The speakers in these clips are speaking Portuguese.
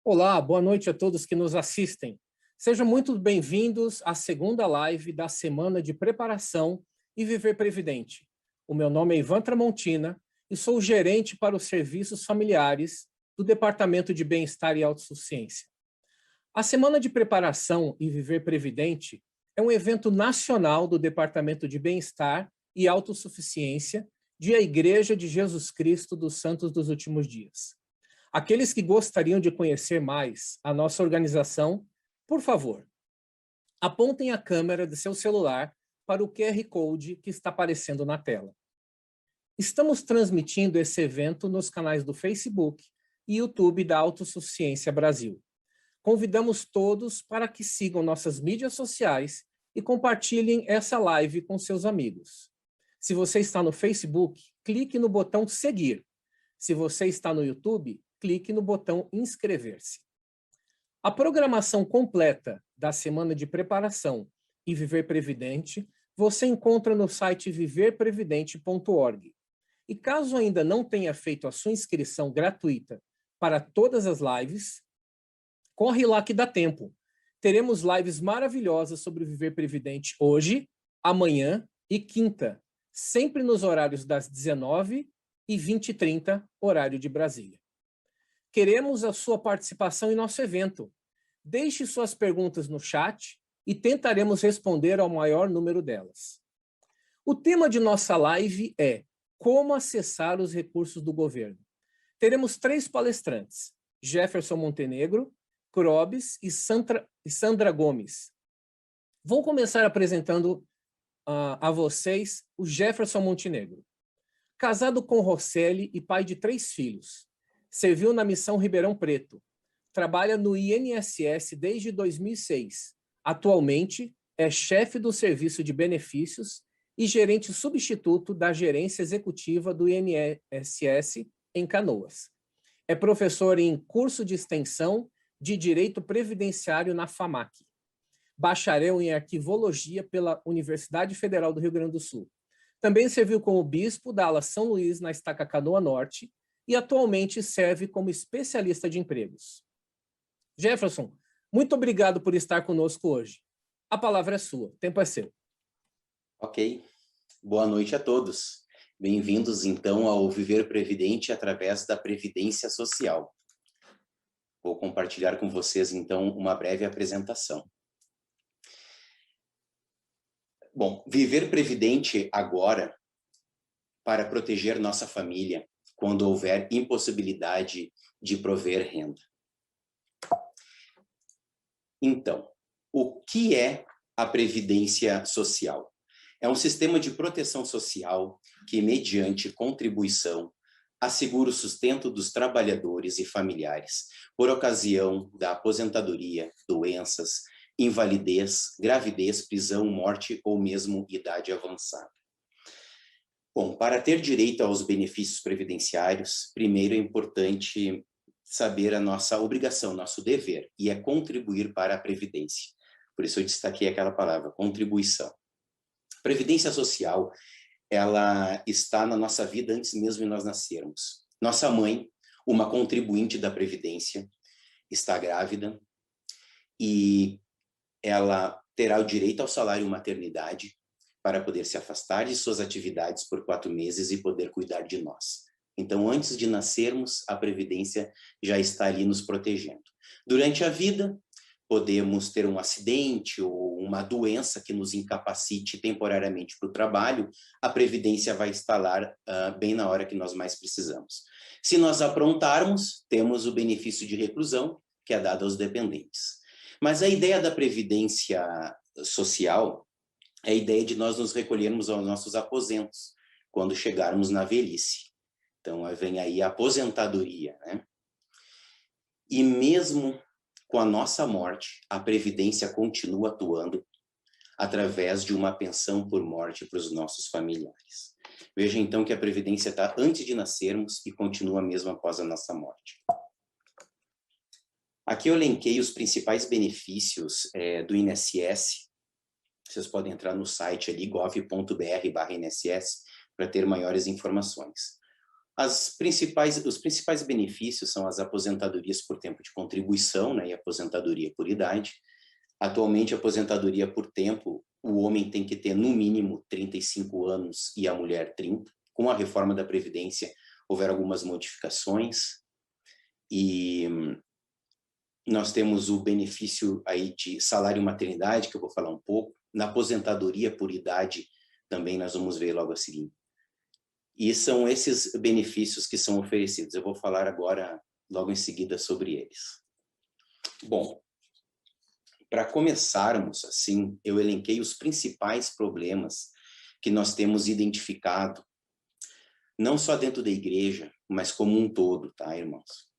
Olá, boa noite a todos que nos assistem. Sejam muito bem-vindos à segunda live da Semana de Preparação e Viver Previdente. O meu nome é Ivan Tramontina e sou o gerente para os serviços familiares do Departamento de Bem-Estar e Autossuficiência. A Semana de Preparação e Viver Previdente é um evento nacional do Departamento de Bem-Estar e Autossuficiência de A Igreja de Jesus Cristo dos Santos dos Últimos Dias. Aqueles que gostariam de conhecer mais a nossa organização, por favor, apontem a câmera de seu celular para o QR Code que está aparecendo na tela. Estamos transmitindo esse evento nos canais do Facebook e YouTube da Autossuficiência Brasil. Convidamos todos para que sigam nossas mídias sociais e compartilhem essa live com seus amigos. Se você está no Facebook, clique no botão seguir. Se você está no YouTube, clique no botão inscrever-se. A programação completa da Semana de Preparação e Viver Previdente você encontra no site viverprevidente.org. E caso ainda não tenha feito a sua inscrição gratuita para todas as lives, corre lá que dá tempo. Teremos lives maravilhosas sobre o Viver Previdente hoje, amanhã e quinta, sempre nos horários das 19h e 20h30, horário de Brasília. Queremos a sua participação em nosso evento. Deixe suas perguntas no chat e tentaremos responder ao maior número delas. O tema de nossa live é como acessar os recursos do governo. Teremos 3 palestrantes, Jefferson Montenegro, Cróbis e Sandra Gomes. Vou começar apresentando a vocês o Jefferson Montenegro. Casado com Roseli e pai de 3 filhos. Serviu na Missão Ribeirão Preto. Trabalha no INSS desde 2006. Atualmente, é chefe do Serviço de Benefícios e gerente substituto da Gerência Executiva do INSS em Canoas. É professor em curso de extensão de Direito Previdenciário na FAMAC. Bacharel em Arquivologia pela Universidade Federal do Rio Grande do Sul. Também serviu como bispo da ala São Luís, na Estaca Canoa Norte, e atualmente serve como especialista de empregos. Jefferson, muito obrigado por estar conosco hoje. A palavra é sua, o tempo é seu. Ok, boa noite a todos. Bem-vindos, então, ao Viver Previdente através da Previdência Social. Vou compartilhar com vocês, então, uma breve apresentação. Bom, viver previdente agora para proteger nossa família quando houver impossibilidade de prover renda. Então, o que é a Previdência Social? É um sistema de proteção social que, mediante contribuição, assegura o sustento dos trabalhadores e familiares por ocasião da aposentadoria, doenças, invalidez, gravidez, prisão, morte ou mesmo idade avançada. Bom, para ter direito aos benefícios previdenciários, primeiro é importante saber a nossa obrigação, nosso dever, e é contribuir para a Previdência. Por isso eu destaquei aquela palavra, contribuição. Previdência Social, ela está na nossa vida antes mesmo de nós nascermos. Nossa mãe, uma contribuinte da Previdência, está grávida e ela terá o direito ao salário maternidade para poder se afastar de suas atividades por 4 meses e poder cuidar de nós. Então, antes de nascermos, a Previdência já está ali nos protegendo. Durante a vida, podemos ter um acidente ou uma doença que nos incapacite temporariamente para o trabalho, a Previdência vai estar lá bem na hora que nós mais precisamos. Se nós aprontarmos, temos o benefício de reclusão, que é dado aos dependentes. Mas a ideia da Previdência Social é a ideia de nós nos recolhermos aos nossos aposentos, quando chegarmos na velhice. Então, vem aí a aposentadoria, né? E mesmo com a nossa morte, a Previdência continua atuando através de uma pensão por morte para os nossos familiares. Veja, então, que a Previdência está antes de nascermos e continua mesmo após a nossa morte. Aqui eu elenquei os principais benefícios do INSS. Vocês podem entrar no site ali, gov.br/INSS, para ter maiores informações. Os principais benefícios são as aposentadorias por tempo de contribuição, né, e aposentadoria por idade. Atualmente, a aposentadoria por tempo, o homem tem que ter no mínimo 35 anos e a mulher 30. Com a reforma da Previdência, houveram algumas modificações e nós temos o benefício aí de salário maternidade, que eu vou falar um pouco. Na aposentadoria por idade, também nós vamos ver logo a seguir. E são esses benefícios que são oferecidos. Eu vou falar agora, logo em seguida, sobre eles. Bom, para começarmos, assim, eu elenquei os principais problemas que nós temos identificado, não só dentro da igreja, mas como um todo, tá, irmãos?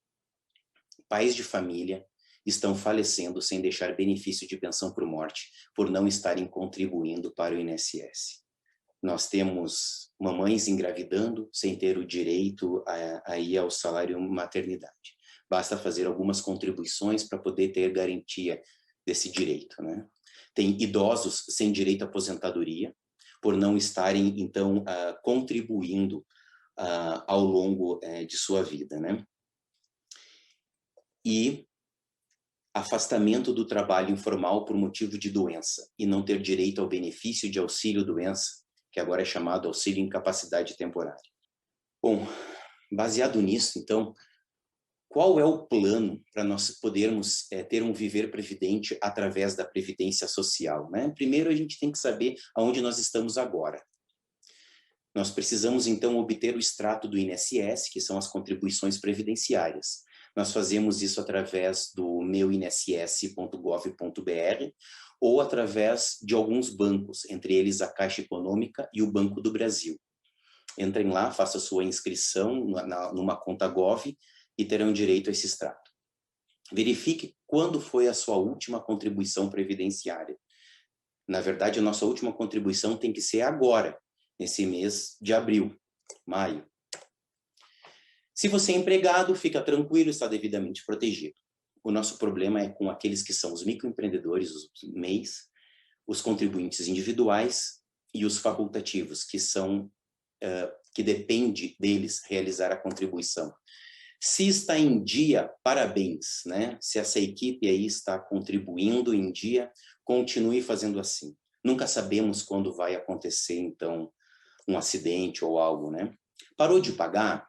Pais de família estão falecendo sem deixar benefício de pensão por morte, por não estarem contribuindo para o INSS. Nós temos mamães engravidando sem ter o direito aí ao salário maternidade. Basta fazer algumas contribuições para poder ter garantia desse direito, né? Tem idosos sem direito à aposentadoria, por não estarem, então, contribuindo ao longo de sua vida, né? E afastamento do trabalho informal por motivo de doença e não ter direito ao benefício de auxílio-doença, que agora é chamado auxílio incapacidade temporária. Bom, baseado nisso, então, qual é o plano para nós podermos ter um viver previdente através da previdência social, né? Primeiro, a gente tem que saber aonde nós estamos agora. Nós precisamos, então, obter o extrato do INSS, que são as contribuições previdenciárias. Nós fazemos isso através do meuinss.gov.br ou através de alguns bancos, entre eles a Caixa Econômica e o Banco do Brasil. Entrem lá, façam sua inscrição numa conta Gov e terão direito a esse extrato. Verifique quando foi a sua última contribuição previdenciária. Na verdade, a nossa última contribuição tem que ser agora, nesse mês de abril, maio. Se você é empregado, fica tranquilo, está devidamente protegido. O nosso problema é com aqueles que são os microempreendedores, os MEIs, os contribuintes individuais e os facultativos, que são que depende deles realizar a contribuição. Se está em dia, parabéns, né? Se essa equipe aí está contribuindo em dia, continue fazendo assim. Nunca sabemos quando vai acontecer, então, um acidente ou algo, né? Parou de pagar?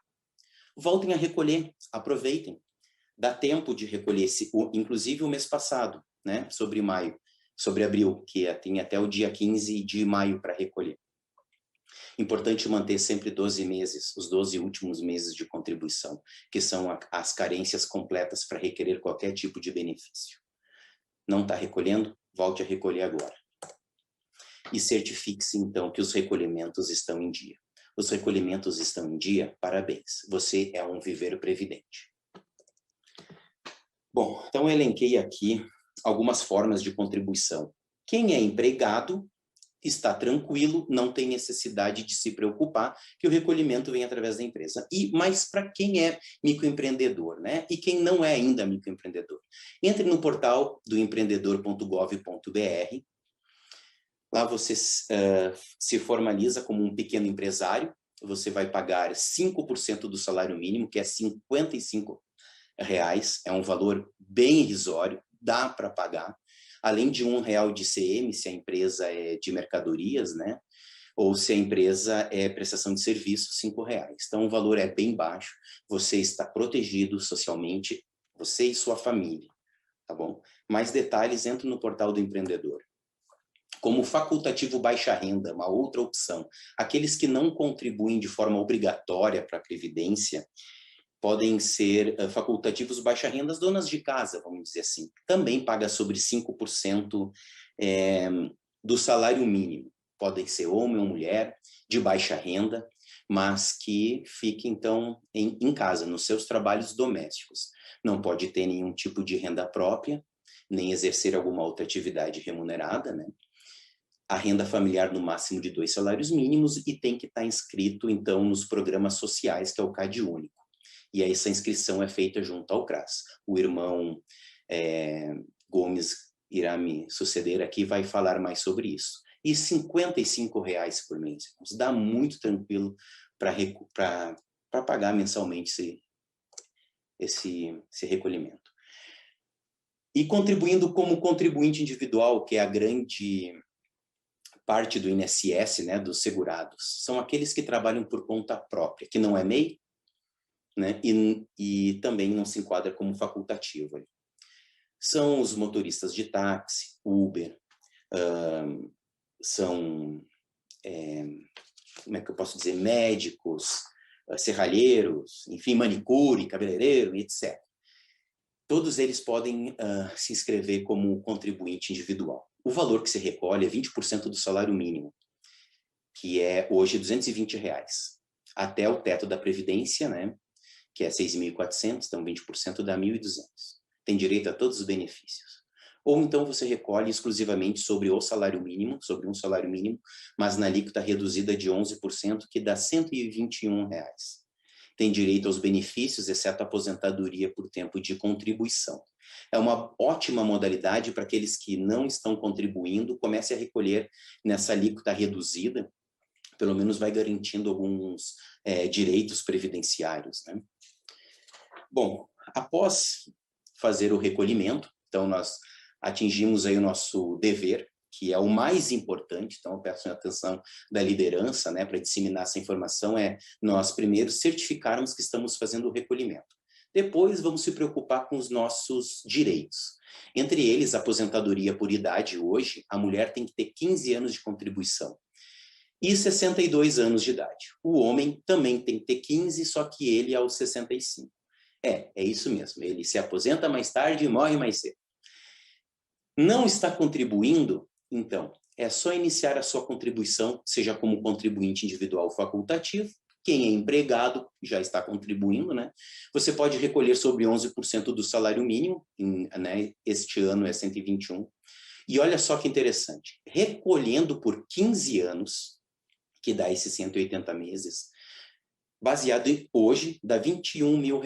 Voltem a recolher, aproveitem. Dá tempo de recolher, inclusive o mês passado, né? Sobre abril, que tem até o dia 15 de maio para recolher. Importante manter sempre 12 meses, os 12 últimos meses de contribuição, que são as carências completas para requerer qualquer tipo de benefício. Não está recolhendo? Volte a recolher agora. E certifique-se, então, que os recolhimentos estão em dia. Os recolhimentos estão em dia? Parabéns, você é um viver previdente. Bom, então eu elenquei aqui algumas formas de contribuição. Quem é empregado está tranquilo, não tem necessidade de se preocupar que o recolhimento vem através da empresa. Mas para quem é microempreendedor, né? E quem não é ainda microempreendedor? Entre no portal do empreendedor.gov.br. Lá você se formaliza como um pequeno empresário, você vai pagar 5% do salário mínimo, que é R$55. É um valor bem irrisório, dá para pagar. Além de R$1 de ICM, se a empresa é de mercadorias, né? Ou se a empresa é prestação de serviço, R$5. Então, o valor é bem baixo, você está protegido socialmente, você e sua família, tá bom? Mais detalhes, entre no portal do empreendedor. Como facultativo baixa renda, uma outra opção. Aqueles que não contribuem de forma obrigatória para a Previdência podem ser facultativos baixa renda, as donas de casa, vamos dizer assim. Também paga sobre 5% do salário mínimo. Podem ser homem ou mulher, de baixa renda, mas que fique, então, em casa, nos seus trabalhos domésticos. Não pode ter nenhum tipo de renda própria, nem exercer alguma outra atividade remunerada, né? A renda familiar no máximo de 2 salários mínimos e tem que estar inscrito, então, nos programas sociais, que é o CadÚnico. E aí essa inscrição é feita junto ao CRAS. O irmão Gomes irá me suceder aqui e vai falar mais sobre isso. E R$55 por mês, dá muito tranquilo para para pagar mensalmente esse recolhimento. E contribuindo como contribuinte individual, que é a grande parte do INSS, né, dos segurados, são aqueles que trabalham por conta própria, que não é MEI, né, e também não se enquadra como facultativo. São os motoristas de táxi, Uber, são, como é que eu posso dizer, médicos, serralheiros, enfim, manicure, cabeleireiro, etc. Todos eles podem se inscrever como contribuinte individual. O valor que se recolhe é 20% do salário mínimo, que é hoje R$220, até o teto da Previdência, né, que é 6.400, então 20% dá 1.200. Tem direito a todos os benefícios. Ou então você recolhe exclusivamente sobre o salário mínimo, sobre um salário mínimo, mas na alíquota reduzida de 11%, que dá R$121. Tem direito aos benefícios, exceto a aposentadoria por tempo de contribuição. É uma ótima modalidade para aqueles que não estão contribuindo, comecem a recolher nessa alíquota reduzida, pelo menos vai garantindo alguns direitos previdenciários, né? Bom, após fazer o recolhimento, então nós atingimos aí o nosso dever, que é o mais importante, então eu peço a atenção da liderança, né, para disseminar essa informação, nós primeiro certificarmos que estamos fazendo o recolhimento. Depois vamos se preocupar com os nossos direitos. Entre eles, a aposentadoria por idade hoje, a mulher tem que ter 15 anos de contribuição e 62 anos de idade. O homem também tem que ter 15, só que ele aos 65. É isso mesmo, ele se aposenta mais tarde e morre mais cedo. Não está contribuindo? Então, é só iniciar a sua contribuição, seja como contribuinte individual facultativo. Quem é empregado já está contribuindo, né? Você pode recolher sobre 11% do salário mínimo, né? Este ano é 121. E olha só que interessante, recolhendo por 15 anos, que dá esses 180 meses, baseado em hoje, dá R$21 mil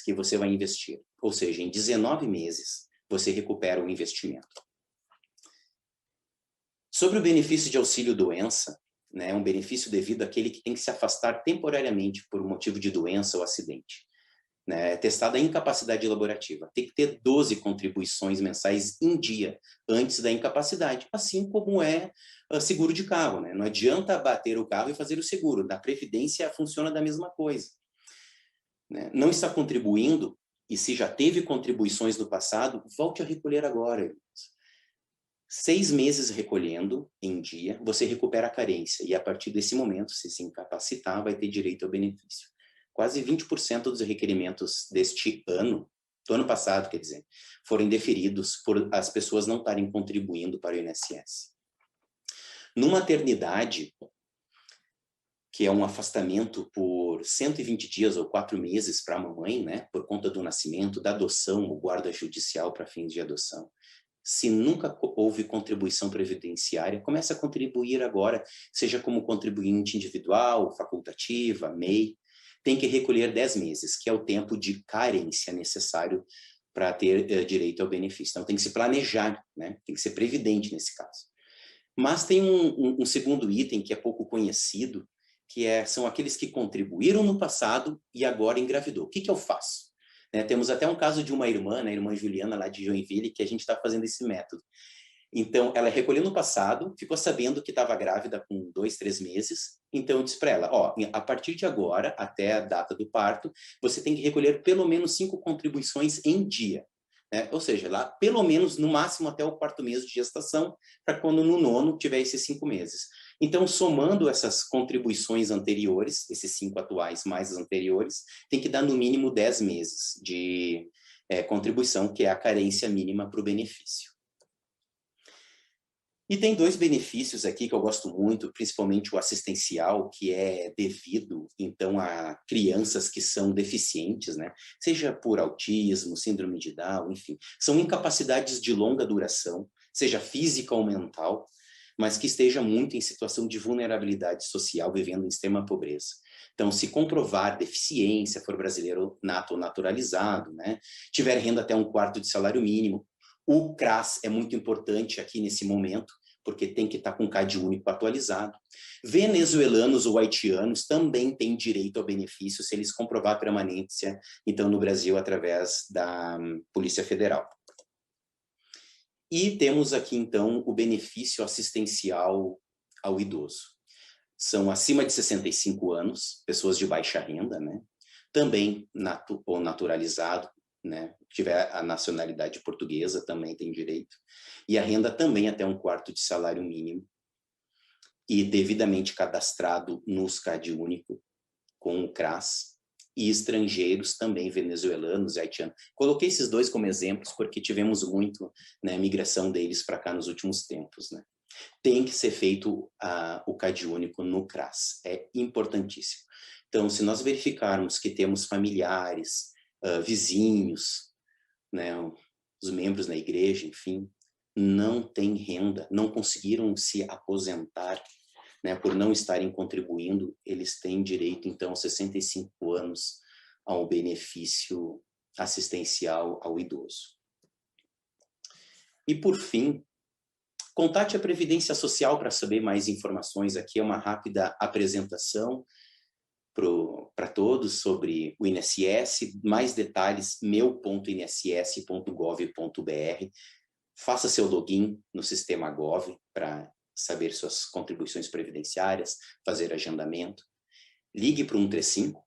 que você vai investir. Ou seja, em 19 meses, você recupera o investimento. Sobre o benefício de auxílio-doença, né, um benefício devido àquele que tem que se afastar temporariamente por motivo de doença ou acidente. Né, testada a incapacidade laborativa. Tem que ter 12 contribuições mensais em dia, antes da incapacidade, assim como é seguro de carro. Né? Não adianta bater o carro e fazer o seguro. Na Previdência funciona da mesma coisa. Né? Não está contribuindo, e se já teve contribuições no passado, volte a recolher agora. 6 meses recolhendo em dia, você recupera a carência. E a partir desse momento, se incapacitar, vai ter direito ao benefício. Quase 20% dos requerimentos deste ano, do ano passado, quer dizer, foram indeferidos por as pessoas não estarem contribuindo para o INSS. No maternidade, que é um afastamento por 120 dias ou 4 meses para a mamãe, né, por conta do nascimento, da adoção ou guarda judicial para fins de adoção. Se nunca houve contribuição previdenciária, comece a contribuir agora, seja como contribuinte individual, facultativa, MEI. Tem que recolher 10 meses, que é o tempo de carência necessário para ter direito ao benefício. Então, tem que se planejar, né? Tem que ser previdente nesse caso. Mas tem um segundo item que é pouco conhecido, que são aqueles que contribuíram no passado e agora engravidou. O que eu faço? Né, temos até um caso de uma irmã, né, a irmã Juliana, lá de Joinville, que a gente está fazendo esse método. Então, ela recolheu no passado, ficou sabendo que estava grávida com 2, 3 meses, então eu disse para ela, a partir de agora, até a data do parto, você tem que recolher pelo menos 5 contribuições em dia. Né? Ou seja, lá pelo menos, no máximo, até o 4º mês de gestação, para quando no 9º tiver esses 5 meses. Então, somando essas contribuições anteriores, esses 5 atuais mais as anteriores, tem que dar no mínimo 10 meses de contribuição, que é a carência mínima para o benefício. E tem 2 benefícios aqui que eu gosto muito, principalmente o assistencial, que é devido, então, a crianças que são deficientes, né? Seja por autismo, síndrome de Down, enfim. São incapacidades de longa duração, seja física ou mental, mas que esteja muito em situação de vulnerabilidade social, vivendo em extrema pobreza. Então, se comprovar deficiência, for brasileiro nato ou naturalizado, né? Tiver renda até 1/4 de salário mínimo, o CRAS é muito importante aqui nesse momento, porque tem que estar com o CAD único atualizado. Venezuelanos ou haitianos também têm direito ao benefício se eles comprovar a permanência, então, no Brasil, através da Polícia Federal. E temos aqui, então, o benefício assistencial ao idoso. São acima de 65 anos, pessoas de baixa renda, né? Também ou naturalizado, né? Tiver a nacionalidade portuguesa, também tem direito. E a renda também até 1/4 de salário mínimo. E devidamente cadastrado no CAD único, com o CRAS. E estrangeiros também, venezuelanos e haitianos. Coloquei esses dois como exemplos porque tivemos muito, né, migração deles para cá nos últimos tempos, né? Tem que ser feito o CAD único no CRAS, é importantíssimo. Então, se nós verificarmos que temos familiares, vizinhos, né, os membros na igreja, enfim, não têm renda, não conseguiram se aposentar, né, por não estarem contribuindo, eles têm direito, então, aos 65 anos, ao benefício assistencial ao idoso. E, por fim, contate a Previdência Social para saber mais informações. Aqui é uma rápida apresentação para todos sobre o INSS, mais detalhes, meu.inss.gov.br. Faça seu login no sistema Gov para saber suas contribuições previdenciárias, fazer agendamento. Ligue para o 135,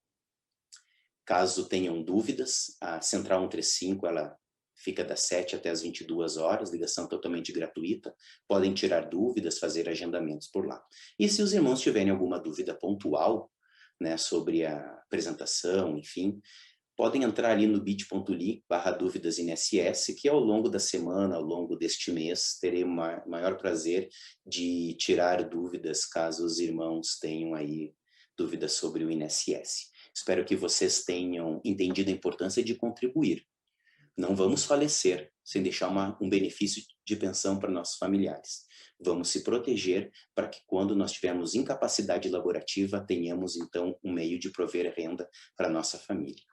caso tenham dúvidas. A Central 135, ela fica das 7 até as 22 horas, ligação totalmente gratuita. Podem tirar dúvidas, fazer agendamentos por lá. E se os irmãos tiverem alguma dúvida pontual, né, sobre a apresentação, enfim, podem entrar ali no bit.ly/dúvidas-INSS, que ao longo da semana, ao longo deste mês, terei o maior prazer de tirar dúvidas, caso os irmãos tenham aí dúvidas sobre o INSS. Espero que vocês tenham entendido a importância de contribuir. Não vamos falecer sem deixar um benefício de pensão para nossos familiares. Vamos se proteger para que, quando nós tivermos incapacidade laborativa, tenhamos, então, um meio de prover renda para a nossa família.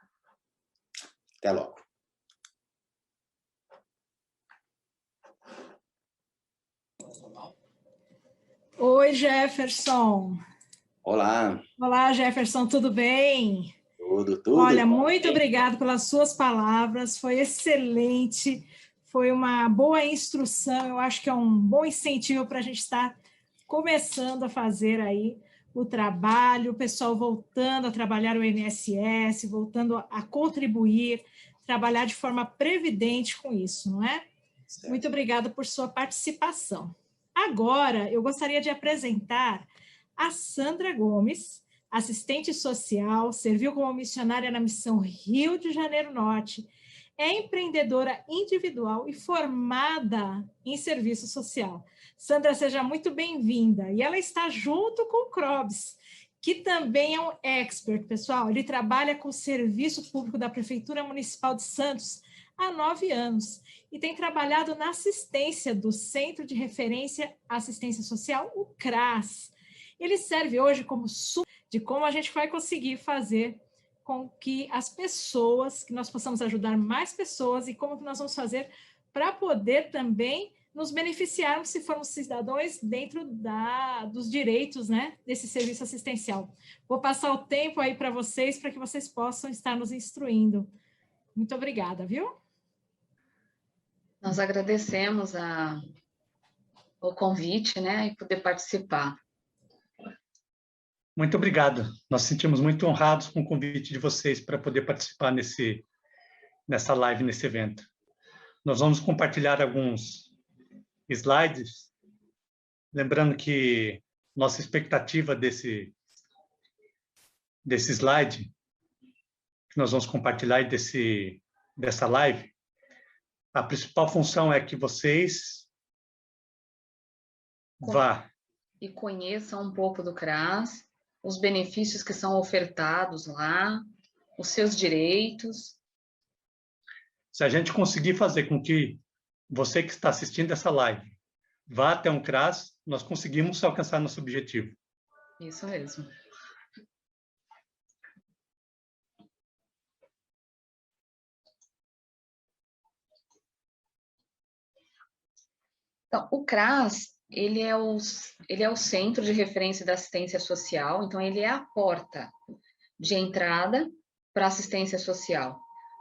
Até logo. Oi, Jefferson. Olá. Olá, Jefferson, tudo bem? Tudo. Olha, muito obrigado pelas suas palavras, foi excelente, foi uma boa instrução, eu acho que é um bom incentivo para a gente estar começando a fazer aí o trabalho, o pessoal voltando a trabalhar o INSS, voltando a contribuir, trabalhar de forma previdente com isso, não é? Certo. Muito obrigada por sua participação. Agora, eu gostaria de apresentar a Sandra Gomes, assistente social, serviu como missionária na Missão Rio de Janeiro Norte, é empreendedora individual e formada em serviço social. Sandra, seja muito bem-vinda. E ela está junto com o Crobs, que também é um expert, pessoal. Ele trabalha com o Serviço Público da Prefeitura Municipal de Santos há 9 anos e tem trabalhado na assistência do Centro de Referência Assistência Social, o CRAS. Ele serve hoje como de como a gente vai conseguir fazer com que as pessoas, que nós possamos ajudar mais pessoas e como que nós vamos fazer para poder também nos beneficiarmos se formos cidadãos dentro dos direitos, né, desse serviço assistencial. Vou passar o tempo aí para vocês, para que vocês possam estar nos instruindo. Muito obrigada, viu? Nós agradecemos o convite, né, e poder participar. Muito obrigado. Nós nos sentimos muito honrados com o convite de vocês para poder participar nessa live, nesse evento. Nós vamos compartilhar alguns slides, lembrando que nossa expectativa desse slide que nós vamos compartilhar e dessa live, a principal função é que vocês e conheçam um pouco do CRAS, os benefícios que são ofertados lá, os seus direitos. Se a gente conseguir fazer com que você que está assistindo essa live vá até um CRAS, nós conseguimos alcançar nosso objetivo. Isso mesmo. Então, o CRAS, ele é o centro de referência da assistência social, então ele é a porta de entrada para a assistência social,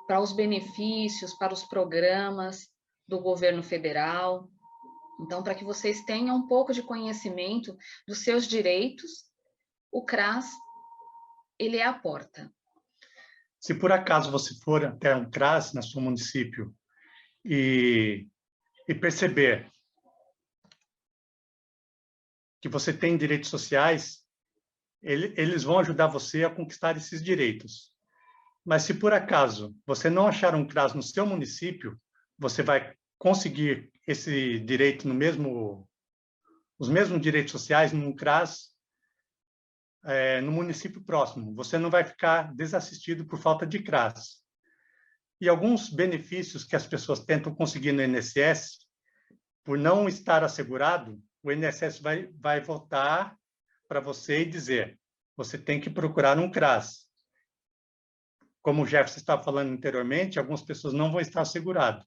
para os benefícios, para os programas do governo federal. Então, para que vocês tenham um pouco de conhecimento dos seus direitos, o CRAS, ele é a porta. Se por acaso você for até um CRAS no seu município e perceber que você tem direitos sociais, eles vão ajudar você a conquistar esses direitos. Mas se por acaso você não achar um CRAS no seu município, você vai conseguir esse direito os mesmos direitos sociais num CRAS no município próximo. Você não vai ficar desassistido por falta de CRAS. E alguns benefícios que as pessoas tentam conseguir no INSS, por não estar assegurado, o INSS vai voltar para você e dizer: você tem que procurar um CRAS. Como o Jefferson estava falando anteriormente, algumas pessoas não vão estar asseguradas.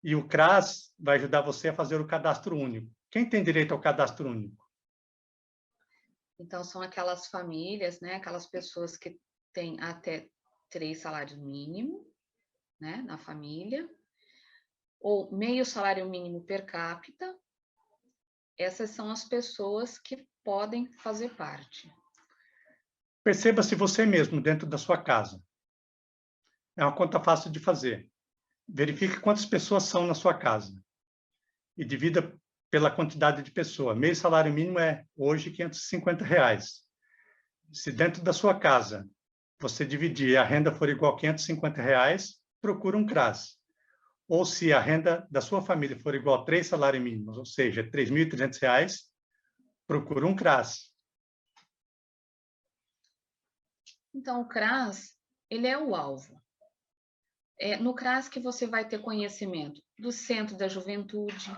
E o CRAS vai ajudar você a fazer o cadastro único. Quem tem direito ao cadastro único? Então, são aquelas famílias, né, aquelas pessoas que têm até 3 salários mínimos, né, na família, ou meio salário mínimo per capita. Essas são as pessoas que podem fazer parte. Perceba se você mesmo, dentro da sua casa. É uma conta fácil de fazer. Verifique quantas pessoas são na sua casa e divida pela quantidade de pessoas. Meio salário mínimo é, hoje, R$550. Se dentro da sua casa você dividir e a renda for igual a R$550, procura um CRAS. Ou se a renda da sua família for igual a 3 salários mínimos, ou seja, R$3.300, procura um CRAS. Então, o CRAS, ele é o alvo. É no CRAS que você vai ter conhecimento do Centro da Juventude,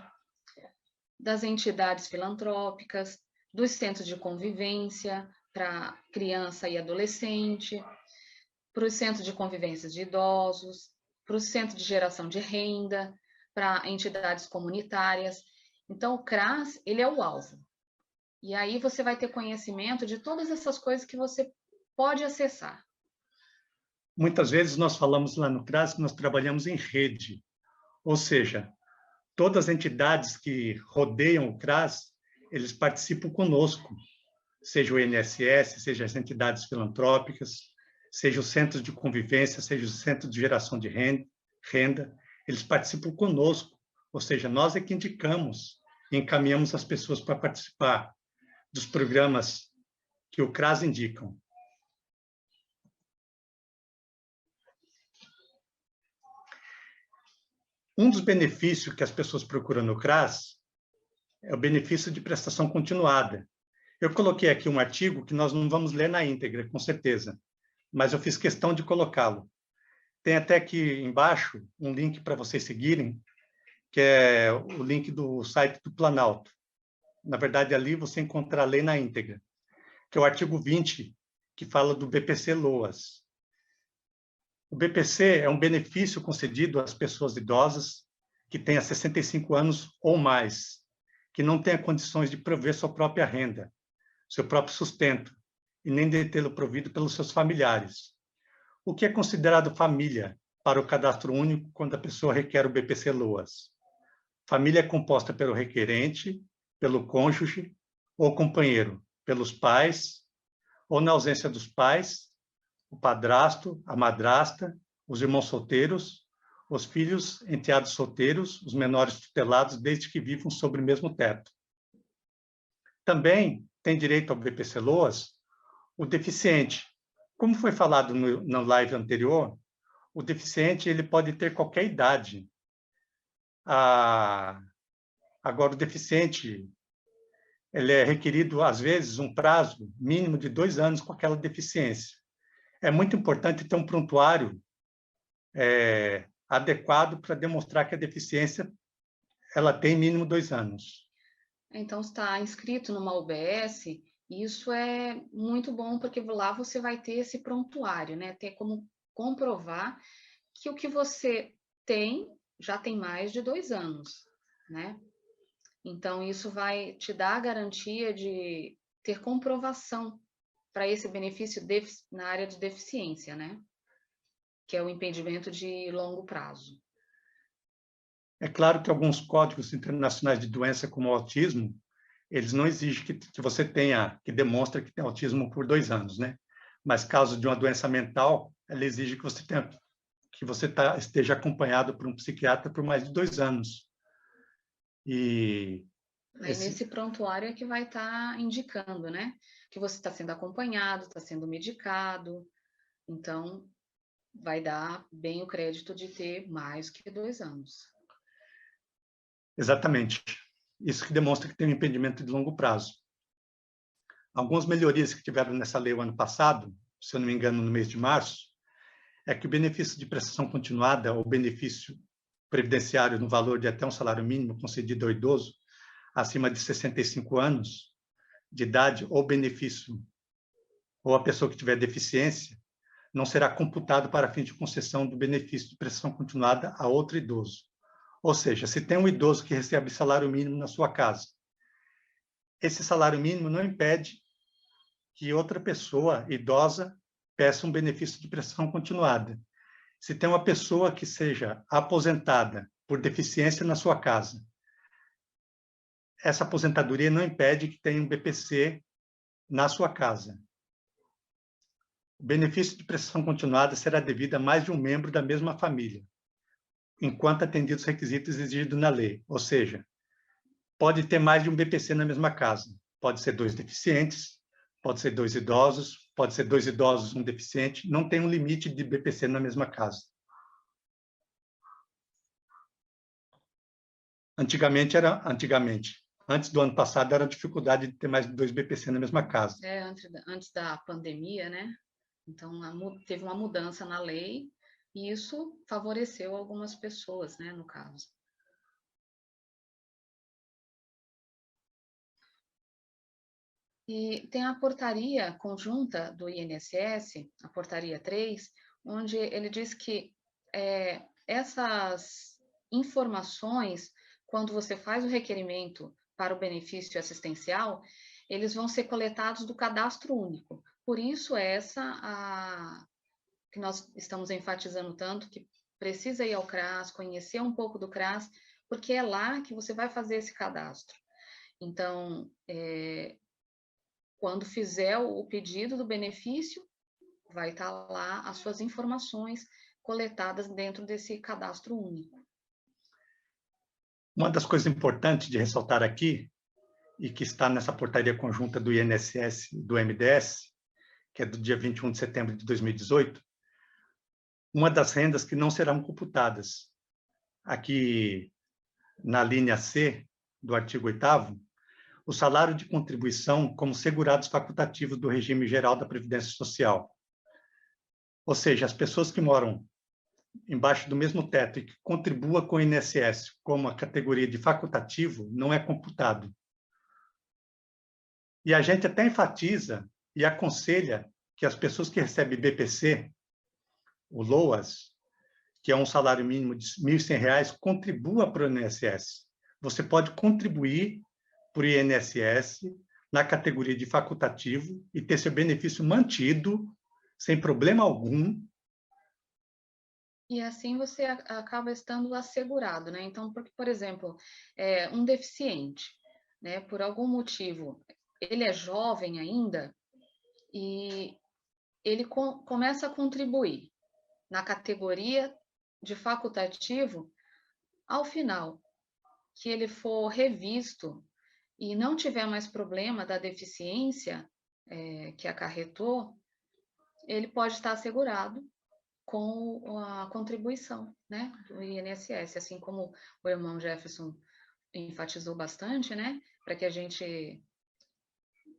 das entidades filantrópicas, dos centros de convivência para criança e adolescente, para os centros de convivência de idosos, para o centro de geração de renda, para entidades comunitárias. Então, o CRAS, ele é o alvo. E aí você vai ter conhecimento de todas essas coisas que você pode acessar. Muitas vezes nós falamos lá no CRAS que nós trabalhamos em rede, ou seja, todas as entidades que rodeiam o CRAS, eles participam conosco, seja o INSS, seja as entidades filantrópicas, seja os centros de convivência, seja os centros de geração de renda, eles participam conosco, ou seja, nós é que indicamos e encaminhamos as pessoas para participar dos programas que o CRAS indicam. Um dos benefícios que as pessoas procuram no CRAS é o benefício de prestação continuada. Eu coloquei aqui um artigo que nós não vamos ler na íntegra, com certeza, mas eu fiz questão de colocá-lo. Tem até aqui embaixo um link para vocês seguirem, que é o link do site do Planalto. Na verdade, ali você encontra a lei na íntegra, que é o artigo 20, que fala do BPC-LOAS. O BPC é um benefício concedido às pessoas idosas que tenham 65 anos ou mais, que não tenham condições de prover sua própria renda, seu próprio sustento, e nem de tê-lo provido pelos seus familiares. O que é considerado família para o cadastro único quando a pessoa requer o BPC-LOAS? Família é composta pelo requerente, pelo cônjuge ou companheiro, pelos pais, ou na ausência dos pais, o padrasto, a madrasta, os irmãos solteiros, os filhos, enteados solteiros, os menores tutelados, desde que vivam sob o mesmo teto. Também tem direito ao BPC-LOAS o deficiente. Como foi falado na live anterior, o deficiente ele pode ter qualquer idade. Agora, o deficiente ele é requerido, às vezes, um prazo mínimo de 2 anos com aquela deficiência. É muito importante ter um prontuário adequado para demonstrar que a deficiência ela tem mínimo 2 anos. Então, está inscrito numa UBS, isso é muito bom, porque lá você vai ter esse prontuário, né? Ter como comprovar que o que você tem já tem mais de 2 anos, né? Então, isso vai te dar a garantia de ter comprovação para esse benefício na área de deficiência, né? Que é o impedimento de longo prazo. É claro que alguns códigos internacionais de doença, como o autismo, eles não exigem que você tenha, que demonstre que tem autismo por 2 anos, né? Mas caso de uma doença mental, ela exige que você tenha, esteja acompanhado por um psiquiatra por mais de 2 anos. E Aí nesse prontuário é que vai estar indicando, né? Que você está sendo acompanhado, está sendo medicado. Então, vai dar bem o crédito de ter mais que 2 anos. Exatamente. Isso que demonstra que tem um impedimento de longo prazo. Algumas melhorias que tiveram nessa lei o ano passado, se eu não me engano, no mês de março, é que o benefício de prestação continuada, ou benefício previdenciário no valor de até um salário mínimo concedido ao idoso acima de 65 anos de idade, ou benefício, ou a pessoa que tiver deficiência, não será computado para fim de concessão do benefício de prestação continuada a outro idoso. Ou seja, se tem um idoso que recebe salário mínimo na sua casa, esse salário mínimo não impede que outra pessoa idosa peça um benefício de prestação continuada. Se tem uma pessoa que seja aposentada por deficiência na sua casa, essa aposentadoria não impede que tenha um BPC na sua casa. O benefício de prestação continuada será devido a mais de um membro da mesma família, enquanto atendidos os requisitos exigidos na lei. Ou seja, pode ter mais de um BPC na mesma casa. Pode ser 2 deficientes, pode ser 2 idosos, pode ser 2 idosos, um deficiente. Não tem um limite de BPC na mesma casa. Antigamente, antes do ano passado, era a dificuldade de ter mais de 2 BPC na mesma casa. Antes da pandemia, né? Então, teve uma mudança na lei e isso favoreceu algumas pessoas, né, no caso. E tem a portaria conjunta do INSS, a portaria 3, onde ele diz que essas informações, quando você faz o requerimento para o benefício assistencial, eles vão ser coletados do cadastro único. Por isso, que nós estamos enfatizando tanto, que precisa ir ao CRAS, conhecer um pouco do CRAS, porque é lá que você vai fazer esse cadastro. Então, quando fizer o pedido do benefício, vai estar lá as suas informações coletadas dentro desse cadastro único. Uma das coisas importantes de ressaltar aqui, e que está nessa portaria conjunta do INSS e do MDS, que é do dia 21 de setembro de 2018, uma das rendas que não serão computadas. Aqui, na linha C do artigo 8º, o salário de contribuição como segurados facultativos do regime geral da Previdência Social. Ou seja, as pessoas que moram embaixo do mesmo teto e que contribua com o INSS como a categoria de facultativo, não é computado. E a gente até enfatiza e aconselha que as pessoas que recebem BPC, o LOAS, que é um salário mínimo de R$ 1.100, contribua para o INSS. Você pode contribuir para o INSS na categoria de facultativo e ter seu benefício mantido, sem problema algum. E assim você acaba estando assegurado, né? Então, porque, por exemplo, um deficiente, né, por algum motivo, ele é jovem ainda e ele começa a contribuir na categoria de facultativo, ao final, que ele for revisto e não tiver mais problema da deficiência que acarretou, ele pode estar assegurado com a contribuição, né, do INSS, assim como o irmão Jefferson enfatizou bastante, né, para que a gente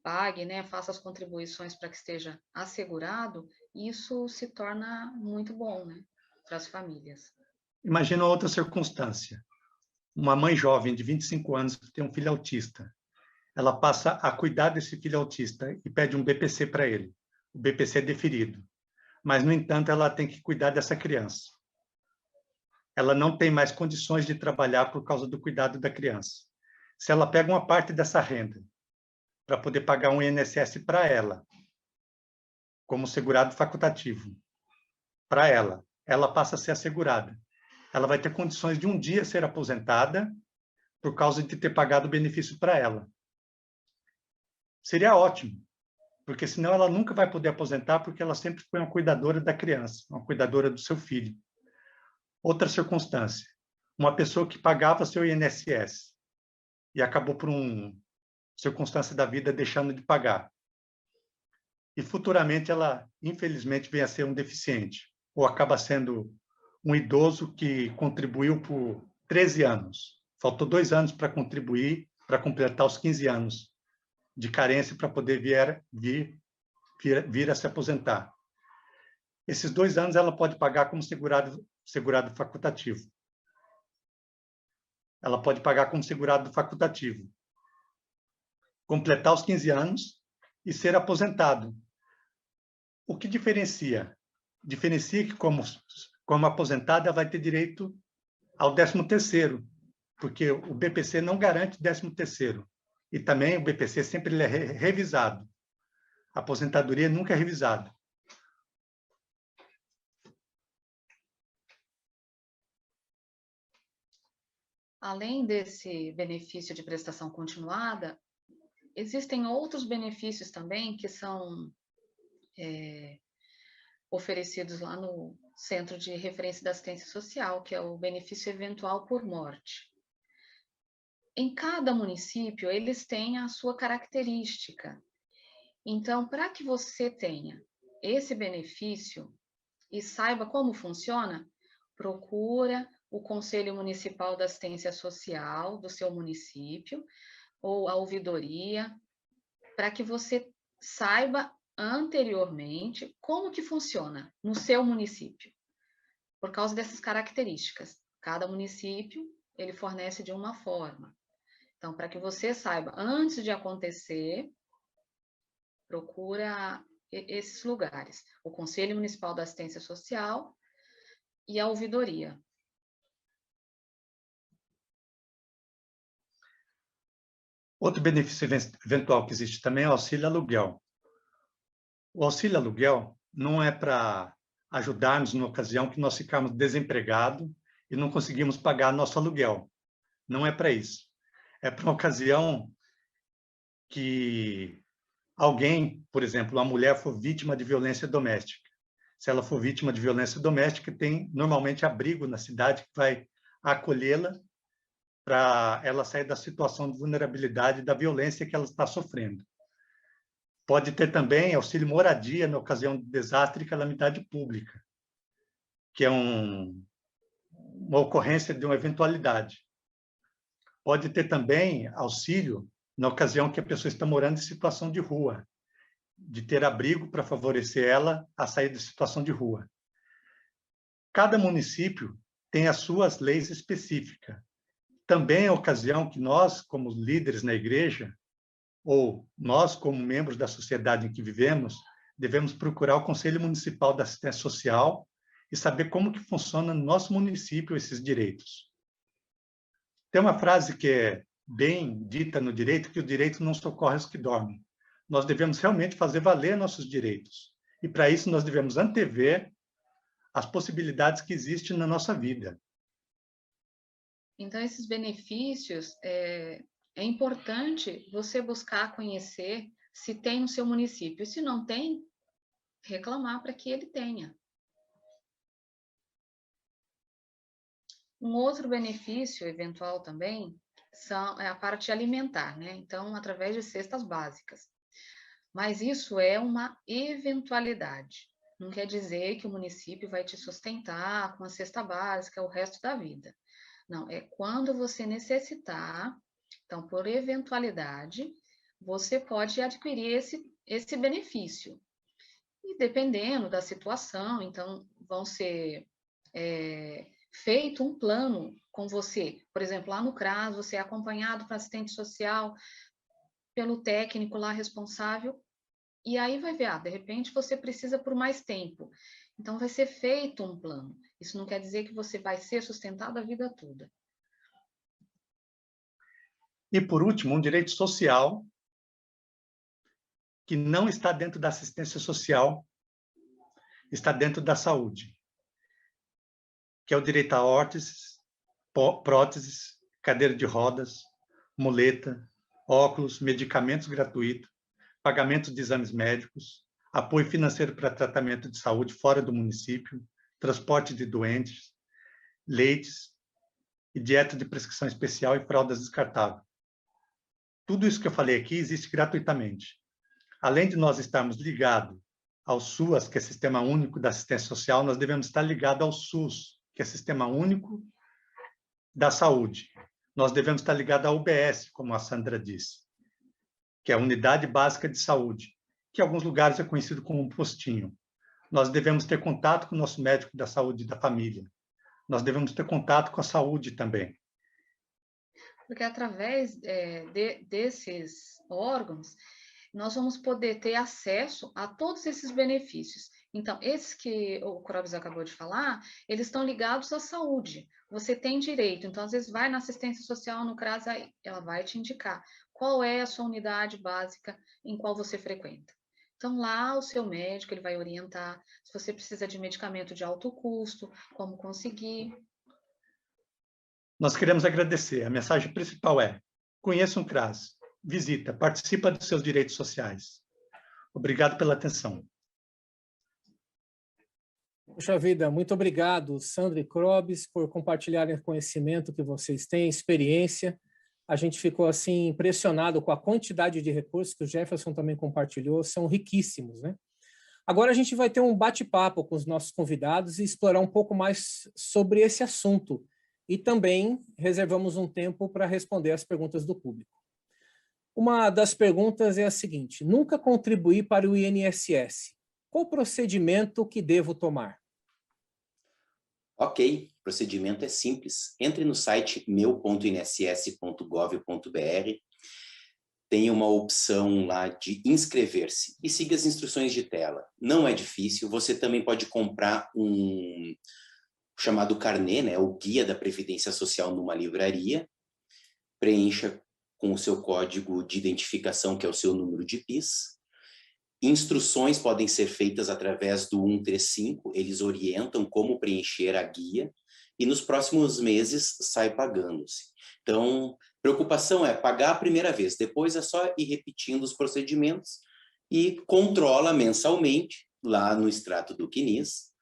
pague, né, faça as contribuições para que esteja assegurado, isso se torna muito bom, né, para as famílias. Imagina outra circunstância. Uma mãe jovem de 25 anos que tem um filho autista. Ela passa a cuidar desse filho autista e pede um BPC para ele. O BPC é deferido. Mas, no entanto, ela tem que cuidar dessa criança. Ela não tem mais condições de trabalhar por causa do cuidado da criança. se ela pega uma parte dessa renda para poder pagar um INSS para ela, como segurado facultativo, para ela passa a ser assegurada. Ela vai ter condições de um dia ser aposentada por causa de ter pagado o benefício para ela. Seria ótimo, porque senão ela nunca vai poder aposentar, porque ela sempre foi uma cuidadora da criança, uma cuidadora do seu filho. Outra circunstância, uma pessoa que pagava seu INSS e acabou por uma circunstância da vida deixando de pagar. E futuramente ela, infelizmente, vem a ser um deficiente, ou acaba sendo um idoso que contribuiu por 13 anos. Faltou 2 anos para contribuir, para completar os 15 anos de carência para poder vir a se aposentar. Esses 2 anos ela pode pagar como segurado facultativo. Ela pode pagar como segurado facultativo. Completar os 15 anos e ser aposentado. O que diferencia? Diferencia que, como aposentada, ela vai ter direito ao 13º, porque o BPC não garante 13º. E também o BPC sempre é revisado. A aposentadoria nunca é revisada. Além desse benefício de prestação continuada, existem outros benefícios também que são oferecidos lá no Centro de Referência da Assistência Social, que é o benefício eventual por morte. Em cada município, eles têm a sua característica. Então, para que você tenha esse benefício e saiba como funciona, procura o Conselho Municipal da Assistência Social do seu município ou a ouvidoria, para que você saiba anteriormente como que funciona no seu município, por causa dessas características. Cada município, ele fornece de uma forma. Então, para que você saiba, antes de acontecer, procura esses lugares, o Conselho Municipal da Assistência Social e a ouvidoria. Outro benefício eventual que existe também é o auxílio aluguel. O auxílio aluguel não é para ajudar-nos na ocasião que nós ficamos desempregados e não conseguimos pagar nosso aluguel. Não é para isso. É para uma ocasião que alguém, por exemplo, uma mulher for vítima de violência doméstica. Se ela for vítima de violência doméstica, tem normalmente abrigo na cidade que vai acolhê-la para ela sair da situação de vulnerabilidade da violência que ela está sofrendo. Pode ter também auxílio moradia na ocasião de desastre e calamidade pública, que é uma ocorrência de uma eventualidade. Pode ter também auxílio na ocasião que a pessoa está morando em situação de rua, de ter abrigo para favorecer ela a sair da situação de rua. Cada município tem as suas leis específicas. Também é a ocasião que nós, como líderes na igreja, ou nós, como membros da sociedade em que vivemos, devemos procurar o Conselho Municipal da Assistência Social e saber como que funciona no nosso município esses direitos. Tem uma frase que é bem dita no direito, que o direito não socorre os que dormem. Nós devemos realmente fazer valer nossos direitos. E, para isso, nós devemos antever as possibilidades que existem na nossa vida. Então, esses benefícios, é importante você buscar conhecer se tem no seu município. Se não tem, reclamar para que ele tenha. Um outro benefício eventual também é a parte alimentar, né? Então, através de cestas básicas. Mas isso é uma eventualidade. Não quer dizer que o município vai te sustentar com a cesta básica o resto da vida. Não, é quando você necessitar. Então, por eventualidade, você pode adquirir esse benefício. E dependendo da situação, então, vão ser feito um plano com você. Por exemplo, lá no CRAS, você é acompanhado para assistente social, pelo técnico lá responsável, e aí vai ver, de repente você precisa por mais tempo. Então, vai ser feito um plano. Isso não quer dizer que você vai ser sustentado a vida toda. E, por último, um direito social que não está dentro da assistência social, está dentro da saúde, que é o direito a órteses, próteses, cadeira de rodas, muleta, óculos, medicamentos gratuitos, pagamento de exames médicos, apoio financeiro para tratamento de saúde fora do município, transporte de doentes, leites e dieta de prescrição especial e fraldas descartáveis. Tudo isso que eu falei aqui existe gratuitamente. Além de nós estarmos ligados ao SUAS, que é Sistema Único da Assistência Social, nós devemos estar ligados ao SUS, que é Sistema Único da Saúde. Nós devemos estar ligados à UBS, como a Sandra disse, que é a Unidade Básica de Saúde, que em alguns lugares é conhecido como um postinho. Nós devemos ter contato com o nosso médico da saúde da família. Nós devemos ter contato com a saúde também. Porque através desses órgãos, nós vamos poder ter acesso a todos esses benefícios. Então, esses que o Cróvis acabou de falar, eles estão ligados à saúde. Você tem direito. Então, às vezes, vai na assistência social, no CRAS, ela vai te indicar qual é a sua unidade básica em qual você frequenta. Então, lá o seu médico ele vai orientar se você precisa de medicamento de alto custo, como conseguir. Nós queremos agradecer. A mensagem principal é: conheça um CRAS, visita, participa dos seus direitos sociais. Obrigado pela atenção. Puxa vida, muito obrigado, Sandra e Cróvis, por compartilharem o conhecimento que vocês têm, experiência. A gente ficou assim impressionado com a quantidade de recursos que o Jefferson também compartilhou, são riquíssimos, né? Agora a gente vai ter um bate-papo com os nossos convidados e explorar um pouco mais sobre esse assunto. E também reservamos um tempo para responder as perguntas do público. Uma das perguntas é a seguinte: nunca contribuí para o INSS. Qual procedimento que devo tomar? Ok, o procedimento é simples. Entre no site meu.inss.gov.br, tem uma opção lá de inscrever-se e siga as instruções de tela. Não é difícil, você também pode comprar um chamado carnê, né, o Guia da Previdência Social numa livraria, preencha com o seu código de identificação, que é o seu número de PIS. Instruções podem ser feitas através do 135, eles orientam como preencher a guia e nos próximos meses sai pagando-se. Então, preocupação é pagar a primeira vez, depois é só ir repetindo os procedimentos e controla mensalmente lá no extrato do CNIS,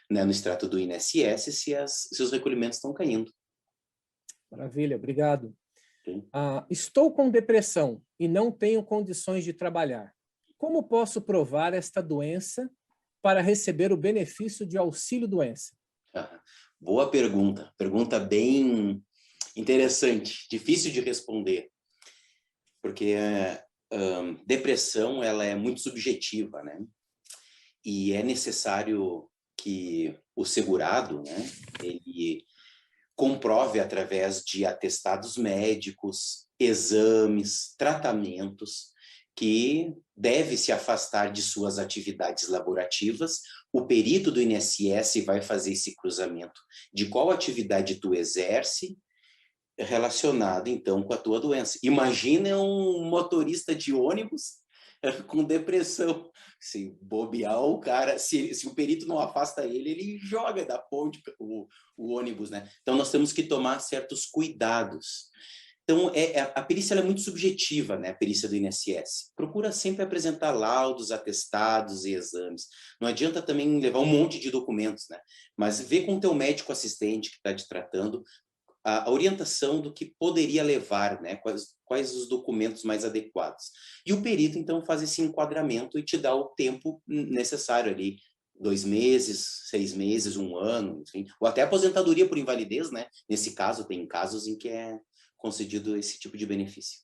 né, no extrato do INSS, se os recolhimentos estão caindo. Maravilha, obrigado. Estou com depressão e não tenho condições de trabalhar. Como posso provar esta doença para receber o benefício de auxílio-doença? Boa pergunta. Pergunta bem interessante, difícil de responder, porque depressão ela é muito subjetiva, né? E é necessário que o segurado, né, ele comprove através de atestados médicos, exames, tratamentos, que deve se afastar de suas atividades laborativas. O perito do INSS vai fazer esse cruzamento de qual atividade tu exerce relacionada, então, com a tua doença. Imagina um motorista de ônibus com depressão. Se bobear o cara, se o perito não afasta ele, ele joga da ponte o ônibus, né? Então, nós temos que tomar certos cuidados. Então, a perícia ela é muito subjetiva, né? A perícia do INSS. Procura sempre apresentar laudos, atestados e exames. Não adianta também levar um monte de documentos, né? Mas vê com o teu médico assistente que está te tratando a orientação do que poderia levar, né? Quais os documentos mais adequados. E o perito, então, faz esse enquadramento e te dá o tempo necessário ali, 2 meses, 6 meses, 1 ano, enfim. Ou até aposentadoria por invalidez, né? Nesse caso, tem casos em que é concedido esse tipo de benefício.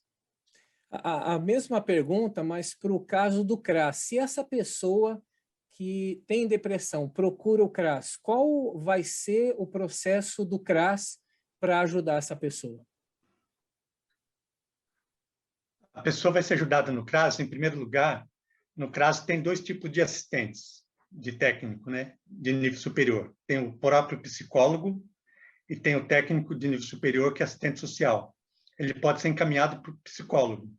A mesma pergunta, mas para o caso do CRAS. Se essa pessoa que tem depressão procura o CRAS, qual vai ser o processo do CRAS para ajudar essa pessoa? A pessoa vai ser ajudada no CRAS, em primeiro lugar. No CRAS tem 2 tipos de assistentes, de técnico, né, de nível superior. Tem o próprio psicólogo e tem o técnico de nível superior, que é assistente social. ele pode ser encaminhado para o psicólogo.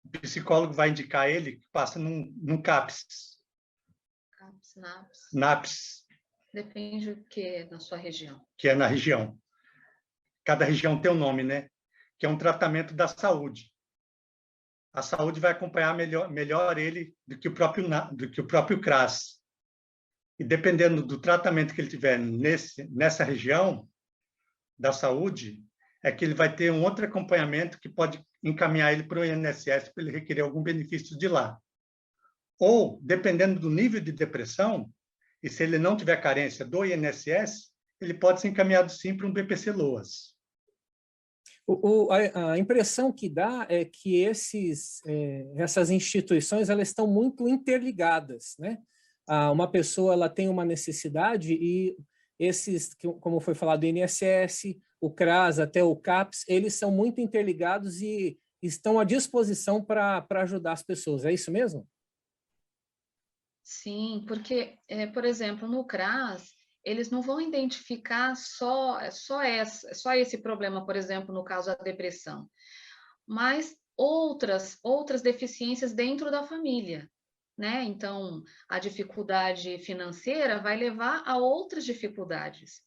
O psicólogo vai indicar ele que passa num CAPS. CAPS, NAPS. NAPS. Depende do que na sua região. Que é na região. Cada região tem um nome, né? Que é um tratamento da saúde. A saúde vai acompanhar melhor ele do que o próprio CRAS. E dependendo do tratamento que ele tiver nessa região da saúde, é que ele vai ter um outro acompanhamento que pode encaminhar ele para o INSS para ele requerer algum benefício de lá. Ou, dependendo do nível de depressão, e se ele não tiver carência do INSS, ele pode ser encaminhado sim para um BPC-LOAS. A impressão que dá é que essas instituições elas estão muito interligadas, né? Uma pessoa ela tem uma necessidade e esses, como foi falado, o INSS, o CRAS, até o CAPS, eles são muito interligados e estão à disposição para ajudar as pessoas. É isso mesmo? Sim, porque, por exemplo, no CRAS, eles não vão identificar só esse problema, por exemplo, no caso da depressão, mas outras deficiências dentro da família, né? Então, a dificuldade financeira vai levar a outras dificuldades.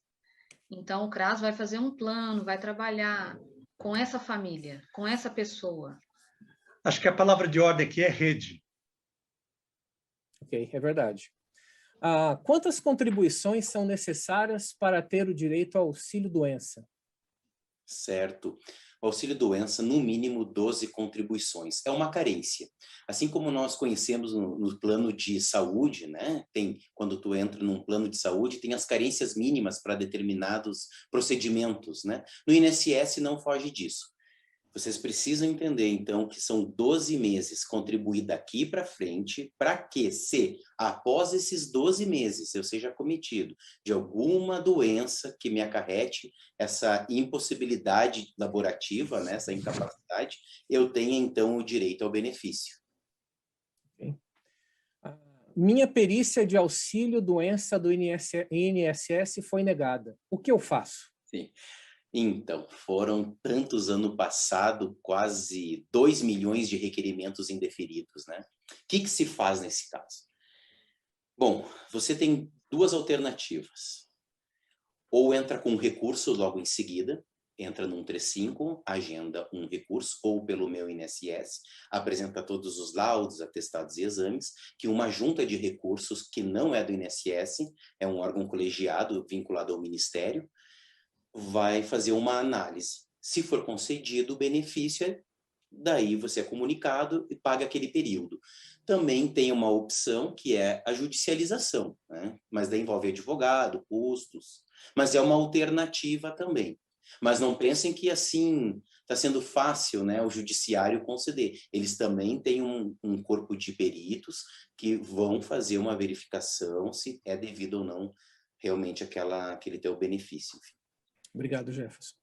Então, o CRAS vai fazer um plano, vai trabalhar com essa família, com essa pessoa. Acho que a palavra de ordem aqui é rede. Ok, é verdade. Quantas contribuições são necessárias para ter o direito ao auxílio-doença? Certo. O auxílio-doença, no mínimo 12 contribuições. É uma carência. Assim como nós conhecemos no plano de saúde, né? Quando tu entra num plano de saúde, tem as carências mínimas para determinados procedimentos, né? No INSS não foge disso. Vocês precisam entender, então, que são 12 meses contribuir daqui para frente, para que, se após esses 12 meses eu seja cometido de alguma doença que me acarrete essa impossibilidade laborativa, né, essa incapacidade, eu tenha, então, o direito ao benefício. Okay. Minha perícia de auxílio-doença do INSS foi negada. O que eu faço? Sim. Então, foram tantos ano passado, quase 2 milhões de requerimentos indeferidos, né? O que se faz nesse caso? Bom, você tem duas alternativas. Ou entra com um recurso logo em seguida, entra no 135, agenda um recurso, ou pelo meu INSS, apresenta todos os laudos, atestados e exames, que uma junta de recursos que não é do INSS, é um órgão colegiado vinculado ao Ministério, vai fazer uma análise. Se for concedido o benefício, daí você é comunicado e paga aquele período. Também tem uma opção que é a judicialização, né? Mas daí envolve advogado, custos, mas é uma alternativa também. Mas não pensem que assim está sendo fácil, né, o judiciário conceder. Eles também têm um corpo de peritos que vão fazer uma verificação se é devido ou não realmente aquele teu benefício. Obrigado, Jefferson.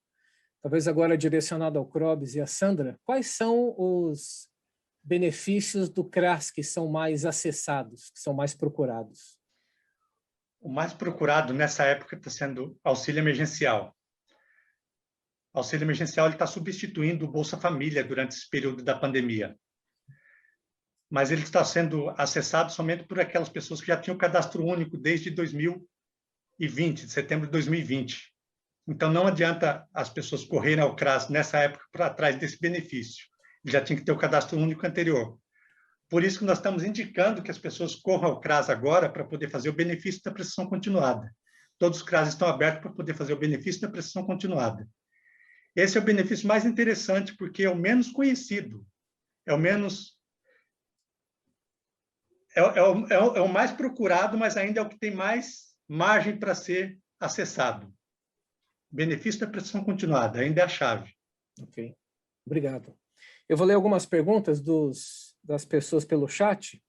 Talvez agora direcionado ao Cróbis e a Sandra, quais são os benefícios do CRAS que são mais acessados, que são mais procurados? O mais procurado nessa época está sendo auxílio emergencial. O auxílio emergencial está substituindo o Bolsa Família durante esse período da pandemia. Mas ele está sendo acessado somente por aquelas pessoas que já tinham cadastro único desde 2020, de setembro de 2020. Então, não adianta as pessoas correrem ao CRAS nessa época para trás desse benefício. Ele já tinha que ter o cadastro único anterior. Por isso que nós estamos indicando que as pessoas corram ao CRAS agora para poder fazer o benefício da prestação continuada. Todos os CRAS estão abertos para poder fazer o benefício da prestação continuada. Esse é o benefício mais interessante porque é o menos conhecido, é o menos... É o mais procurado, mas ainda é o que tem mais margem para ser acessado. Benefício da prestação continuada, ainda é a chave. Ok, obrigado. Eu vou ler algumas perguntas das pessoas pelo chat,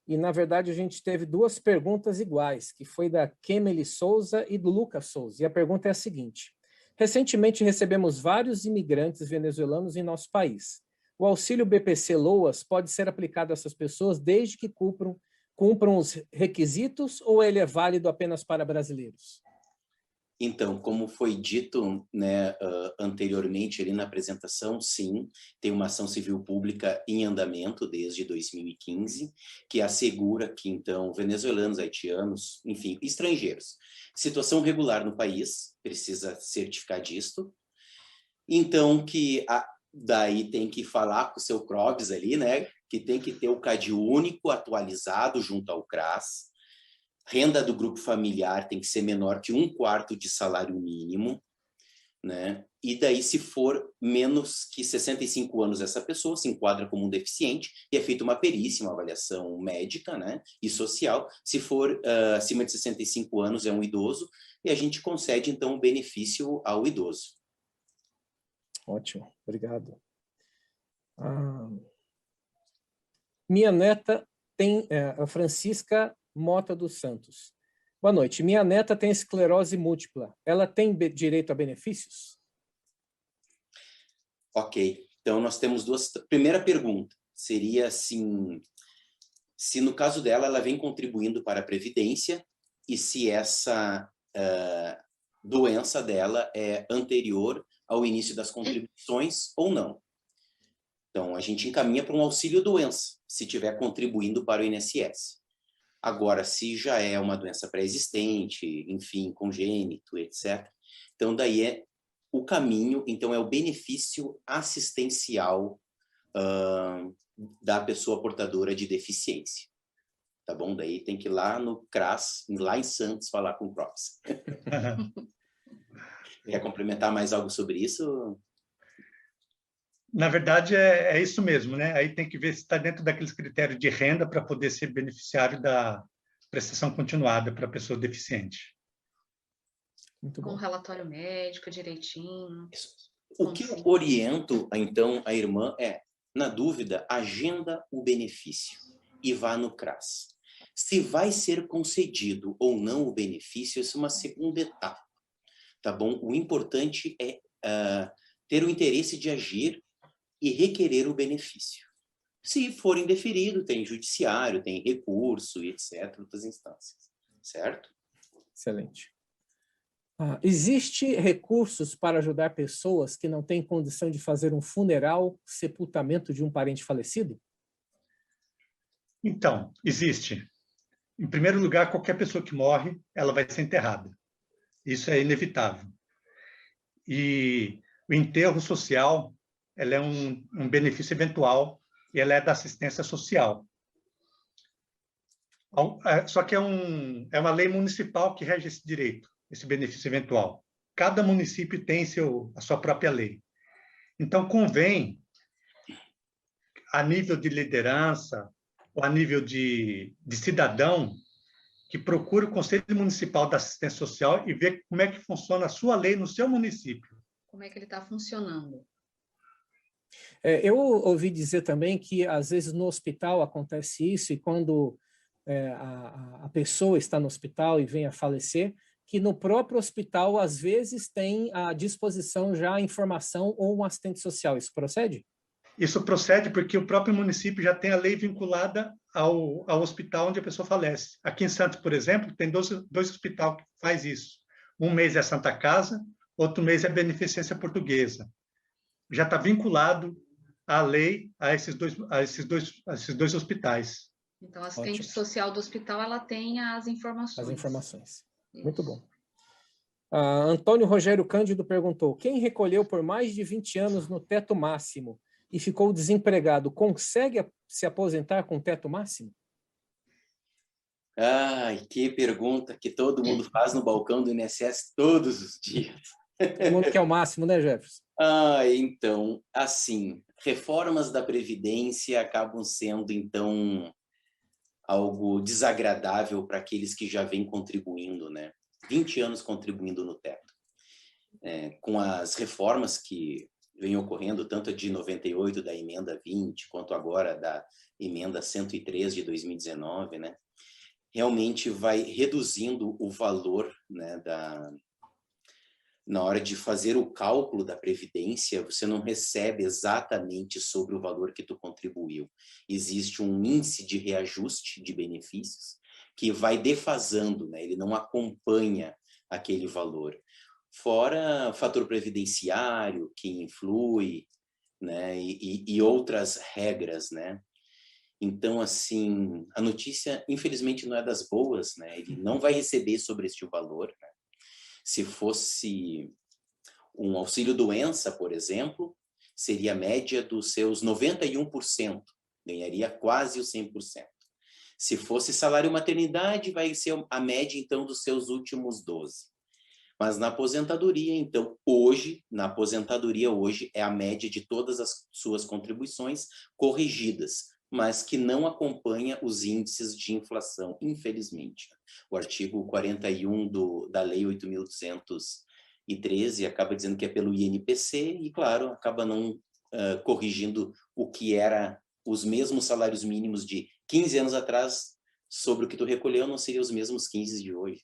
e na verdade a gente teve duas perguntas iguais, que foi da Kemely Souza e do Lucas Souza, e a pergunta é a seguinte: recentemente recebemos vários imigrantes venezuelanos em nosso país. O auxílio BPC-LOAS pode ser aplicado a essas pessoas desde que cumpram os requisitos ou ele é válido apenas para brasileiros? Então, como foi dito, né, anteriormente ali na apresentação, sim, tem uma ação civil pública em andamento desde 2015, que assegura que, então, venezuelanos, haitianos, enfim, estrangeiros, situação regular no país, precisa certificar disto, então que daí tem que falar com o seu CROVS ali, né, que tem que ter o CAD único atualizado junto ao CRAS. Renda do grupo familiar tem que ser menor que 1/4 de salário mínimo, né? E daí, se for menos que 65 anos, essa pessoa se enquadra como um deficiente e é feita uma perícia, uma avaliação médica, né? E social. Se for acima de 65 anos, é um idoso e a gente concede, então, o benefício ao idoso. Ótimo, obrigado. Minha neta tem, a Francisca Mota dos Santos. Boa noite. Minha neta tem esclerose múltipla. Ela tem direito a benefícios? Ok. Então, nós temos duas... Primeira pergunta seria assim, se no caso dela, ela vem contribuindo para a Previdência e se essa doença dela é anterior ao início das contribuições ou não. Então, a gente encaminha para um auxílio-doença, se estiver contribuindo para o INSS. Agora, se já é uma doença pré-existente, enfim, congênito, etc., então daí é o caminho, então é o benefício assistencial da pessoa portadora de deficiência. Tá bom? Daí tem que ir lá no CRAS, lá em Santos, falar com o CROVS. Quer complementar mais algo sobre isso? Na verdade, é isso mesmo, né? Aí tem que ver se está dentro daqueles critérios de renda para poder ser beneficiário da prestação continuada para a pessoa deficiente. Muito Com bom. relatório médico direitinho. O que eu oriento, então, a irmã é, na dúvida, agenda o benefício e vá no CRAS. Se vai ser concedido ou não o benefício, isso é uma segunda etapa, tá bom? O importante é ter o interesse de agir e requerer o benefício. Se for indeferido, tem judiciário, tem recurso e etc., outras instâncias, certo? Excelente. Existe recursos para ajudar pessoas que não têm condição de fazer um funeral, sepultamento de um parente falecido? Então, existe. Em primeiro lugar, qualquer pessoa que morre, ela vai ser enterrada. Isso é inevitável. E o enterro social, ela é um benefício eventual e ela é da assistência social. Só que é uma lei municipal que rege esse direito, esse benefício eventual. Cada município tem a sua própria lei. Então, convém, a nível de liderança, ou a nível de cidadão, que procure o Conselho Municipal da Assistência Social e ver como é que funciona a sua lei no seu município. Como é que ele está funcionando? Eu ouvi dizer também que, às vezes, no hospital acontece isso, e quando a pessoa está no hospital e vem a falecer, que no próprio hospital, às vezes, tem à disposição já a informação ou um assistente social. Isso procede? Isso procede porque o próprio município já tem a lei vinculada ao hospital onde a pessoa falece. Aqui em Santos, por exemplo, tem dois hospitais que faz isso. Um mês é a Santa Casa, outro mês é a Beneficência Portuguesa. Já está vinculado à lei a esses dois hospitais. Então, a assistente social do hospital, ela tem as informações. As informações. Isso. Muito bom. Antônio Rogério Cândido perguntou: quem recolheu por mais de 20 anos no teto máximo e ficou desempregado, consegue se aposentar com teto máximo? Ai, que pergunta que todo mundo faz no balcão do INSS todos os dias. Todo mundo quer o máximo, né, Jefferson? Então, assim, reformas da Previdência acabam sendo, então, algo desagradável para aqueles que já vêm contribuindo, né? 20 anos contribuindo no teto. Com as reformas que vêm ocorrendo, tanto a de 98 da emenda 20, quanto agora da emenda 103 de 2019, né? Realmente vai reduzindo o valor, né, na hora de fazer o cálculo da previdência, você não recebe exatamente sobre o valor que tu contribuiu. Existe um índice de reajuste de benefícios que vai defasando, né? Ele não acompanha aquele valor. fora fator previdenciário que influi, né, e outras regras, né? Então, assim, a notícia, infelizmente, não é das boas, né? Ele não vai receber sobre este valor, né? Se fosse um auxílio-doença, por exemplo, seria a média dos seus 91%, ganharia quase os 100%. Se fosse salário maternidade, vai ser a média, então, dos seus últimos 12%. Mas na aposentadoria, então, hoje, é a média de todas as suas contribuições corrigidas, mas que não acompanha os índices de inflação, infelizmente. O artigo 41 da Lei 8.213 acaba dizendo que é pelo INPC e, claro, acaba não corrigindo o que era os mesmos salários mínimos de 15 anos atrás, sobre o que tu recolheu, não seriam os mesmos 15 de hoje.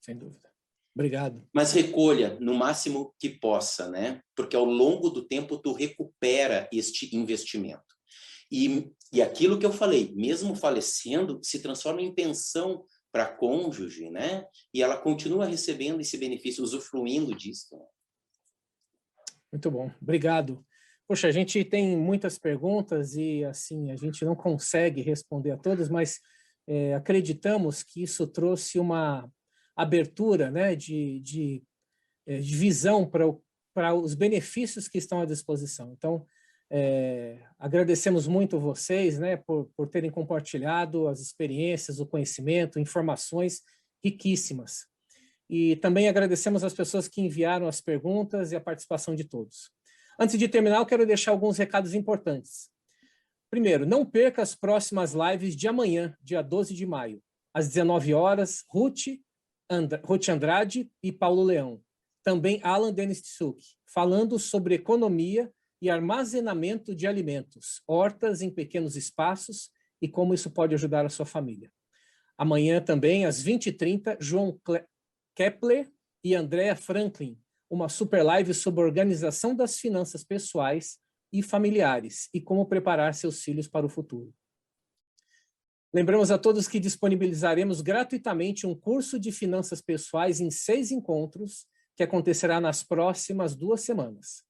Sem dúvida. Obrigado. Mas recolha no máximo que possa, né? Porque ao longo do tempo tu recupera este investimento. E aquilo que eu falei, mesmo falecendo, se transforma em pensão para a cônjuge, né? E ela continua recebendo esse benefício, usufruindo disso. Muito bom, obrigado. Poxa, a gente tem muitas perguntas e, assim, a gente não consegue responder a todas, mas acreditamos que isso trouxe uma abertura, né, de visão para os benefícios que estão à disposição. Então, agradecemos muito vocês, né, por terem compartilhado as experiências, o conhecimento, informações riquíssimas. E também agradecemos as pessoas que enviaram as perguntas e a participação de todos. Antes de terminar, eu quero deixar alguns recados importantes. Primeiro, não perca as próximas lives de amanhã, dia 12 de maio, às 19 horas, Ruth Andrade e Paulo Leão. Também Alan Denis Tsuk, falando sobre economia e armazenamento de alimentos, hortas em pequenos espaços e como isso pode ajudar a sua família. Amanhã também, às 20h30, João Kepler e Andrea Franklin, uma super live sobre organização das finanças pessoais e familiares e como preparar seus filhos para o futuro. Lembramos a todos que disponibilizaremos gratuitamente um curso de finanças pessoais em 6 encontros, que acontecerá nas próximas 2 semanas.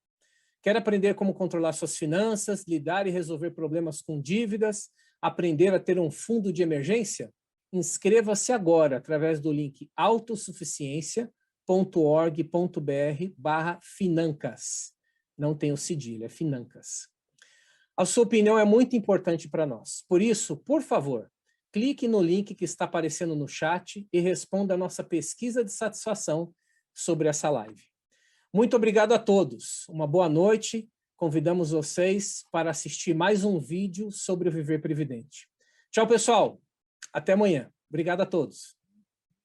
Quer aprender como controlar suas finanças, lidar e resolver problemas com dívidas, aprender a ter um fundo de emergência? Inscreva-se agora através do link autossuficiência.org.br/financas. Não tem o cedilho, é financas. A sua opinião é muito importante para nós. Por isso, por favor, clique no link que está aparecendo no chat e responda a nossa pesquisa de satisfação sobre essa live. Muito obrigado a todos. Uma boa noite. Convidamos vocês para assistir mais um vídeo sobre o Viver Previdente. Tchau, pessoal. Até amanhã. Obrigado a todos.